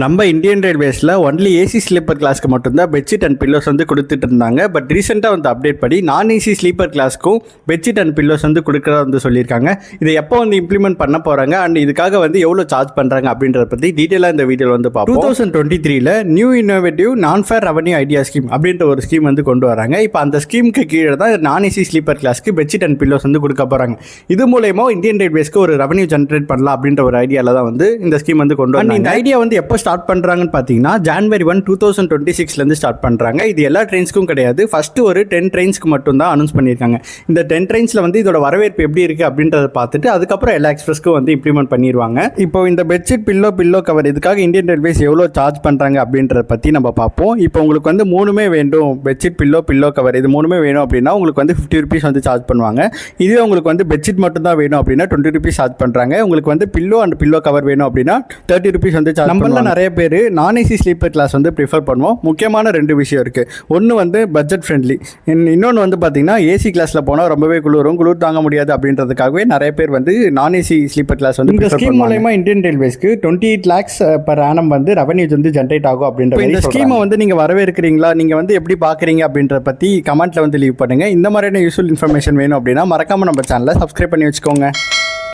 நம்ம Indian ரயில்வேஸில் only AC sleeper கிளாஸ்க்கு மட்டும்தான் பெட்ஷீட் அண்ட் பில்லோஸ் வந்து கொடுத்துட்டு இருந்தாங்க. பட் ரீசெண்டாக வந்து அப்டேட் படி நான் ஏசி ஸ்லீப்பர் கிளாஸ்க்கும் பெட்ஷீட் அண்ட் பில்லோஸ் வந்து கொடுக்குறதா வந்து சொல்லியிருக்காங்க. இதை எப்போ வந்து இம்ப்ளிமெண்ட் பண்ண போகிறாங்க அண்ட் இதுக்காக வந்து எவ்வளோ சார்ஜ் பண்ணுறாங்க அப்படின்றத பற்றி டீட்டெயிலாக இந்த வீடியோவில் வந்து பார்ப்போம். 2023 நியூ இன்னோவேட்டிவ் நான் ஃபேர் ரெவன்யூ ஐடியா ஸ்கீம் அப்படின்ற ஒரு ஸ்கீம் வந்து கொண்டு வராங்க. இப்போ அந்த ஸ்கீமுக்கு கீழே தான் நான் ஏசி ஸ்லீப்பர் கிளாஸ்க்கு பெட்ஷீட் அண்ட் பில்லோஸ் வந்து கொடுக்க போகிறாங்க. இது மூலயமா இந்தியன் ரயில்வேஸ்க்கு ஒரு ரெவன்யூ ஜென்ரேட் பண்ணலாம் அப்படின்ற ஒரு ஐடியாவில் தான் வந்து இந்த ஸ்கீம் வந்து கொண்டு வராங்க. இந்த ஐடியா வந்து எப்போ ஸ்டார்ட் பண்ணுறாங்கன்னு பார்த்தீங்கன்னா January 1, 2026 ஸ்டார்ட் பண்ணுறாங்க. இது எல்லா ட்ரெயின்ஸ்க்கும் கிடையாது. ஃபர்ஸ்ட் ஒரு 10 ட்ரெயின்ஸ்க்கு மட்டும் தான் அனௌன்ஸ் பண்ணியிருக்காங்க. இந்த 10 ட்ரெயின்ஸில் வந்து இதோட வரவேற்பு எப்படி இருக்குது அப்படின்றத பார்த்துட்டு அதுக்கப்புறம் எல்லா எக்ஸ்பிரஸ்க்கும் வந்து இம்ப்ளிமெண்ட் பண்ணிடுவாங்க. இப்போ இந்த பெட்ஷீட் பில்லோ கவர் இதுக்காக இந்தியன் ரயில்வேஸ் எவ்வளோ சார்ஜ் பண்ணுறாங்க அப்படின்றத பற்றி நம்ம பார்ப்போம். இப்போ உங்களுக்கு வந்து மூணுமே வேண்டும், பெட்ஷீட் பில்லோ கவர் இது மூணுமே வேணும் அப்படின்னா உங்களுக்கு வந்து 50 rupees வந்து சார்ஜ் பண்ணுவாங்க. இதுவே உங்களுக்கு வந்து பெட்ஷீட் மட்டும் தான் வேணும் அப்படின்னா 20 rupees சார்ஜ் பண்ணுறாங்க. உங்களுக்கு வந்து பில்லோ அண்ட் பில்லோ கவர் வேணும் அப்படின்னா 30 rupees வந்து சார்ஜ் பண்ணுவாங்க. நிறைய பேர் நான் ஏசி ஸ்லீப்பர் கிளாஸ் வந்து ப்ரிஃபர் பண்ணுவோம். முக்கியமான 2 விஷயம் இருக்குது. ஒன்று வந்து பட்ஜெட் ஃப்ரெண்ட்லி, இன்னொன்று வந்து பார்த்தீங்கன்னா ஏசி கிளாஸில் போனால் ரொம்பவே குளிர் தாங்க முடியாது அப்படின்றதுக்காகவே நிறைய பேர் வந்து நான் ஏசி ஸ்லீப்பர் கிளாஸ் வந்து இந்த ஸ்கீம் மூலமா இந்தியன் ரயில்வேஸ்க்கு 28 lakhs per annum வந்து ரெவன்யூ வந்து ஜென்ரேட் ஆகும் அப்படின்ற இந்த ஸ்கீமை வந்து நீங்கள் வரவேற்கிறீங்களா, நீங்கள் வந்து எப்படி பார்க்குறீங்க அப்படின்றத பற்றி கமெண்ட்டில் வந்து லீவ் பண்ணுங்கள். இந்த மாதிரியான யூஸ்ஃபுல் இன்ஃபர்மேஷன் வேணும் அப்படின்னா மறக்காமல் நம்ம சேனலை சப்ஸ்கிரைப் பண்ணி வச்சுக்கோங்க.